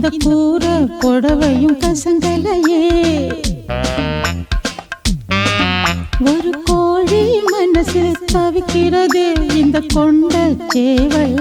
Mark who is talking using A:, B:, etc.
A: இந்த கூற புடவையும் கசங்கலையே. ஒரு கோழி மனசு தவிக்கிறது இந்த கொண்ட சேவல்